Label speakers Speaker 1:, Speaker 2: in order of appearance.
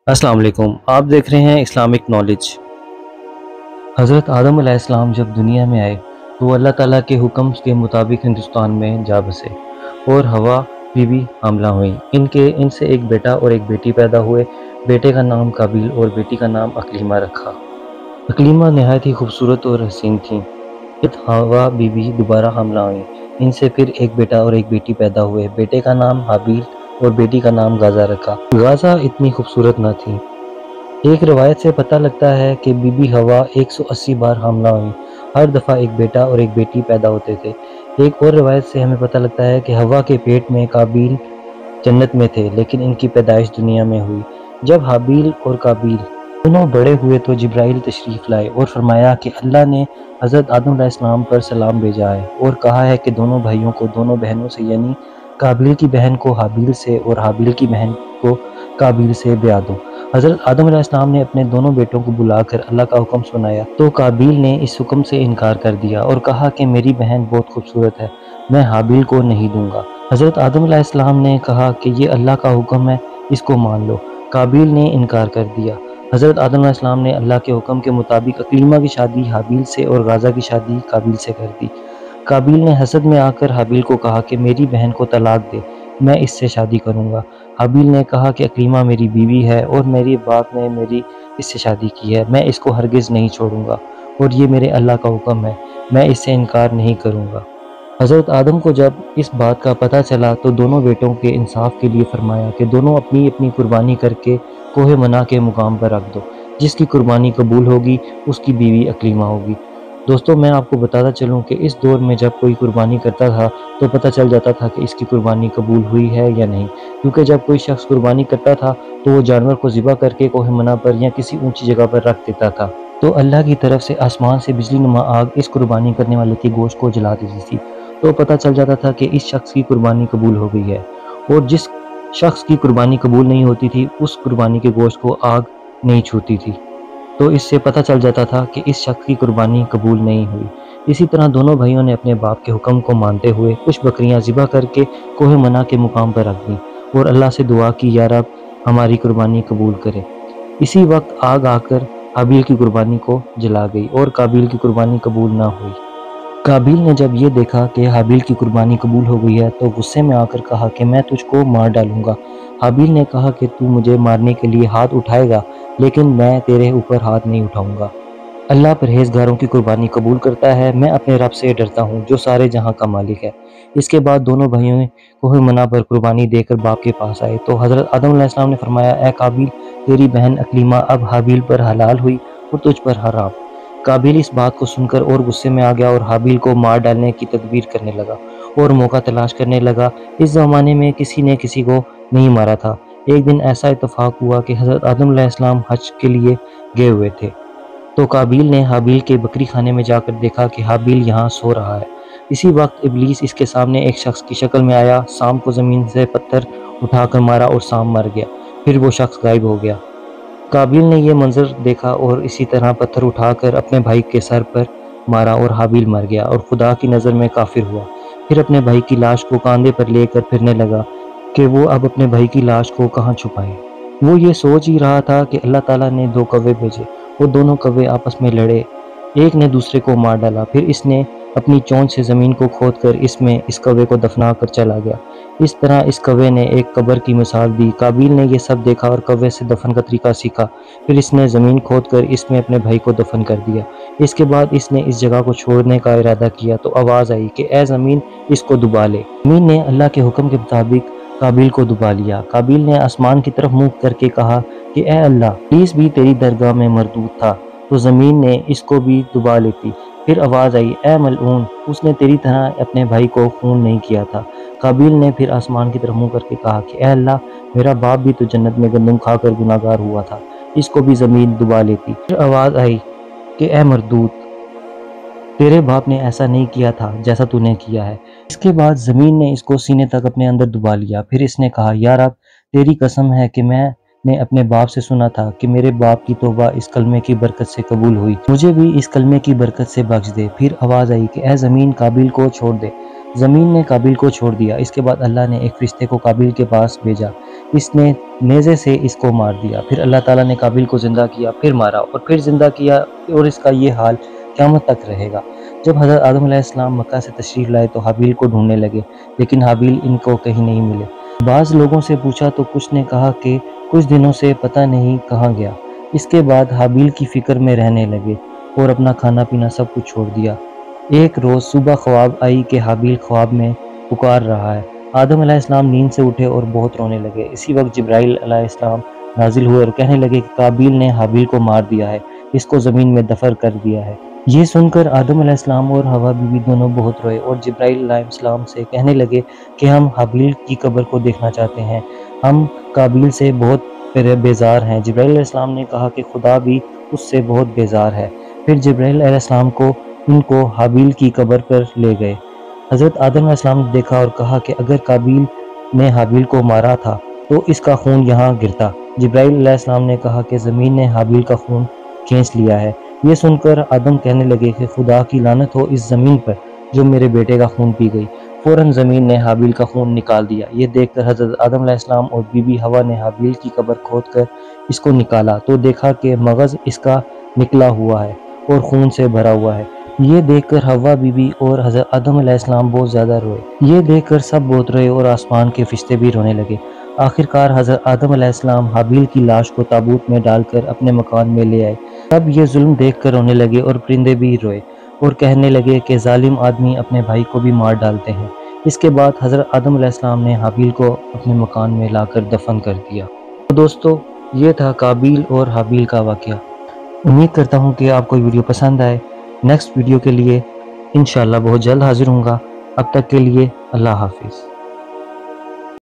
Speaker 1: अस्सलाम वालेकुम। आप देख रहे हैं इस्लामिक नॉलेज। हज़रत आदम अलैहिस्सलाम जब दुनिया में आए तो अल्लाह ताला के हुक्म के मुताबिक हिंदुस्तान में जा बसे और हवा बीवी हामला हुई। इनसे एक बेटा और एक बेटी पैदा हुए। बेटे का नाम काबिल और बेटी का नाम अकलीमा रखा। अकलीमा नहायत ही खूबसूरत और हसीन थी। फिर हवा बीवी दोबारा हामला हुई। इनसे फिर एक बेटा और एक बेटी पैदा हुए। बेटे का नाम हाबिल और बेटी का नाम गाज़ा रखा। गाज़ा इतनी खूबसूरत न थी। एक रिवायत से पता लगता है कि बीबी हवा 180 बार हामला हुई। हर दफ़ा एक बेटा और एक बेटी पैदा होते थे। एक और रिवायत से हमें पता लगता है कि हवा के पेट में काबिल जन्नत में थे, लेकिन इनकी पैदाइश दुनिया में हुई। जब हाबिल और काबिल दोनों बड़े हुए तो जिब्राइल तशरीफ़ लाए और फरमाया कि अल्लाह ने हज़रत आदम अलैहिस्सलाम पर सलाम भेजा है और कहा है कि दोनों भाइयों को दोनों बहनों से यानी काबिल की बहन को हाबिल से और हाबिल की बहन को काबिल से ब्याह दो। हज़रत आदम अलैहिस्सलाम ने अपने दोनों बेटों को बुलाकर अल्लाह का हुक्म सुनाया तो काबिल ने इस हुक्म से इनकार कर दिया और कहा कि मेरी बहन बहुत खूबसूरत है, मैं हाबिल को नहीं दूंगा। हज़रत आदम अलैहिस्सलाम ने कहा कि ये अल्लाह का हुक्म है, इसको मान लो। काबिल ने इनकार कर दिया। हज़रत आदम अलैहिस्सलाम ने अल्लाह के हुक्म के मुताबिक अकलीमा की शादी हाबिल से और गाज़ा की शादी काबिल से कर दी। काबिल ने हसद में आकर हाबिल को कहा कि मेरी बहन को तलाक दे, मैं इससे शादी करूंगा। हाबिल ने कहा कि अकलीमा मेरी बीवी है और मेरे बाप ने मेरी इससे शादी की है, मैं इसको हरगिज़ नहीं छोड़ूंगा और ये मेरे अल्लाह का हुक्म है, मैं इससे इनकार नहीं करूंगा। हज़रत आदम को जब इस बात का पता चला तो दोनों बेटों के इंसाफ के लिए फरमाया कि दोनों अपनी अपनी कुर्बानी करके कोहे मना के मुकाम पर रख दो। जिसकी कुर्बानी कबूल होगी उसकी बीवी अकलीमा होगी। दोस्तों, मैं आपको बताता चलूँ कि इस दौर में जब कोई कुर्बानी करता था तो पता चल जाता था कि इसकी कुर्बानी कबूल हुई है या नहीं, क्योंकि जब कोई शख्स कुर्बानी करता था तो वो जानवर को ज़िबा करके कोहे मना पर या किसी ऊंची जगह पर रख देता था, तो अल्लाह की तरफ से आसमान से बिजली नुमा आग इस कुर्बानी करने वाले के गोश्त को जला देती थी। तो पता चल जाता था कि इस शख्स की कुर्बानी कबूल हो गई है। और जिस शख्स की कुर्बानी कबूल नहीं होती थी उस कुर्बानी के गोश्त को आग नहीं छूती थी। तो इससे पता चल जाता था कि इस शख्स की कुर्बानी कबूल नहीं हुई। इसी तरह दोनों भाइयों ने अपने बाप के हुक्म को मानते हुए कुछ बकरियां ज़िबा करके कोहे मना के मुकाम पर रख दी और अल्लाह से दुआ की, या रब हमारी कुर्बानी कबूल करे। इसी वक्त आग आकर हाबिल की कुर्बानी को जला गई और काबिल की कुर्बानी कबूल ना हुई। काबिल ने जब ये देखा कि हाबिल की कुर्बानी कबूल हो गई है तो गुस्से में आकर कहा कि मैं तुझको मार डालूंगा। हाबिल ने कहा कि तू मुझे मारने के लिए हाथ उठाएगा, लेकिन मैं तेरे ऊपर हाथ नहीं उठाऊंगा। अल्लाह परहेजगारों की कुर्बानी कबूल करता है, मैं अपने रब से डरता हूँ जो सारे जहां का मालिक है। इसके बाद दोनों भाइयों ने कोहे मना पर कुर्बानी देकर बाप के पास आए तो हज़रत आदम अलैहिस्सलाम ने फरमाया, ए काबिल, तेरी बहन अकलीमा अब हाबिल पर हलाल हुई और तुझ पर हराम। काबिल इस बात को सुनकर और गुस्से में आ गया और हाबिल को मार डालने की तदबीर करने लगा और मौका तलाश करने लगा। इस ज़माने में किसी ने किसी को नहीं मारा था। एक दिन ऐसा इत्तेफाक हुआ कि हज़रत आदम अलैहिस्सलाम हज के लिए गए हुए थे, तो काबिल ने हाबिल के बकरी खाने में जाकर देखा कि हाबिल यहाँ सो रहा है। इसी वक्त इब्लीस इसके सामने एक शख्स की शक्ल में आया, सांप को ज़मीन से पत्थर उठाकर मारा और सांप मर गया। फिर वो शख्स गायब हो गया। काबिल ने यह मंजर देखा और इसी तरह पत्थर उठाकर अपने भाई के सर पर मारा और हाबिल मर गया और खुदा की नज़र में काफिर हुआ। फिर अपने भाई की लाश को कांधे पर लेकर फिरने लगा कि वो अब अपने भाई की लाश को कहाँ छुपाए। वो ये सोच ही रहा था कि अल्लाह ताला ने दो कौवे भेजे और दोनों कौवे आपस में लड़े। एक ने दूसरे को मार डाला, फिर इसने अपनी चोंच से ज़मीन को खोदकर इसमें इस कौवे को दफना कर चला गया। इस तरह इस कौवे ने एक कब्र की मिसाल दी। काबिल ने यह सब देखा और कौवे से दफन का तरीका सीखा। फिर इसने ज़मीन खोदकर इसमें अपने भाई को दफन कर दिया। इसके बाद इसने इस जगह को छोड़ने का इरादा किया तो आवाज़ आई कि ए ज़मीन, इसको दुबा ले। ज़मीन ने अल्लाह के हुक्म के मुताबिक काबिल को दुबा लिया। काबिल ने आसमान की तरफ मुँह करके कहा कि ए अल्लाह, प्लीज़ भी तेरी दरगाह में मरदूद था तो ज़मीन ने इसको भी दुबा लेती। फिर आवाज़ आई, ए मलऊन, उसने तेरी तरह अपने भाई को खून नहीं किया था। काबिल ने फिर आसमान की तरफ मुँह करके कहा कि ए अल्लाह, मेरा बाप भी तो जन्नत में गंदम खाकर गुनाहगार हुआ था, इसको भी ज़मीन दुबा लेती। फिर आवाज़ आई कि ए मरदूद, तेरे बाप ने ऐसा नहीं किया था जैसा तूने किया है। इसके बाद ज़मीन ने इसको सीने तक अपने अंदर दुबा लिया। फिर इसने कहा, या रब, तेरी कसम है कि मैंने अपने बाप से सुना था कि मेरे बाप की तौबा इस कलमे की बरकत से कबूल हुई, मुझे भी इस कलमे की बरकत से बख्श दे। फिर आवाज़ आई कि ए ज़मीन, काबिल को छोड़ दे। زمین نے قابیل کو چھوڑ دیا۔ اس کے بعد اللہ نے ایک فرشتے کو قابیل کے پاس بھیجا، اس نے نیزے سے اس کو مار دیا۔ پھر اللہ تعالیٰ نے قابیل کو زندہ کیا، پھر مارا اور پھر زندہ کیا، اور اس کا یہ حال قیامت تک رہے گا۔ جب حضرت آدم علیہ السلام مکہ سے تشریف لائے تو حابیل کو ڈھونڈنے لگے، لیکن حابیل ان کو کہیں نہیں ملے۔ بعض لوگوں سے پوچھا تو کچھ نے کہا کہ کچھ دنوں سے پتہ نہیں کہاں گیا۔ اس کے بعد حابیل کی فکر میں رہنے لگے اور اپنا کھانا پینا سب کچھ چھوڑ دیا۔ ایک روز صبح خواب آئی کہ حابیل خواب میں پکار رہا ہے۔ آدم علیہ السلام نیند سے اٹھے اور بہت رونے لگے۔ اسی وقت جبرائیل علیہ السلام نازل ہوئے اور کہنے لگے کہ قابیل نے حابیل کو مار دیا ہے، اس کو زمین میں دفن کر دیا ہے۔ یہ سن کر آدم علیہ السلام اور حوا بی بی دونوں بہت روئے اور جبرائیل علیہ السلام سے کہنے لگے کہ ہم حابیل کی قبر کو دیکھنا چاہتے ہیں، ہم قابیل سے بہت بیزار ہیں۔ جبرائیل علیہ السلام نے کہا کہ خدا بھی اس سے بہت بیزار ہے۔ پھر جبرائیل علیہ السلام ان کو حابیل کی قبر پر لے گئے۔ حضرت آدم علیہ السلام نے دیکھا اور کہا کہ اگر قابیل نے حابیل کو مارا تھا تو اس کا خون یہاں گرتا۔ جبرائیل علیہ السلام نے کہا کہ زمین نے حابیل کا خون کھینچ لیا ہے۔ یہ سن کر آدم کہنے لگے کہ خدا کی لعنت ہو اس زمین پر جو میرے بیٹے کا خون پی گئی۔ فوراً زمین نے حابیل کا خون نکال دیا۔ یہ دیکھ کر حضرت آدم علیہ السلام اور بی بی حوا نے حابیل کی قبر کھود کر اس کو نکالا تو دیکھا کہ مغز اس کا نکلا ہوا ہے اور خون سے بھرا ہوا ہے۔ یہ دیکھ کر حوا بی بی اور حضرت آدم علیہ السلام بہت زیادہ روئے۔ یہ دیکھ کر سب بہت روئے اور آسمان کے فرشتے بھی رونے لگے۔ آخرکار حضرت آدم علیہ السلام حابیل کی لاش کو تابوت میں ڈال کر اپنے مکان میں لے آئے۔ سب یہ ظلم دیکھ کر رونے لگے اور پرندے بھی روئے اور کہنے لگے کہ ظالم آدمی اپنے بھائی کو بھی مار ڈالتے ہیں۔ اس کے بعد حضرت آدم علیہ السلام نے حابیل کو اپنے مکان میں لا کر دفن کر دیا۔ تو دوستو، یہ تھا قابیل اور حابیل کا واقعہ۔ امید کرتا ہوں کہ آپ کو یہ ویڈیو پسند آئے۔ نیکسٹ ویڈیو کے لیے انشاءاللہ بہت جلد حاضر ہوں گا۔ اب تک کے لیے اللہ حافظ۔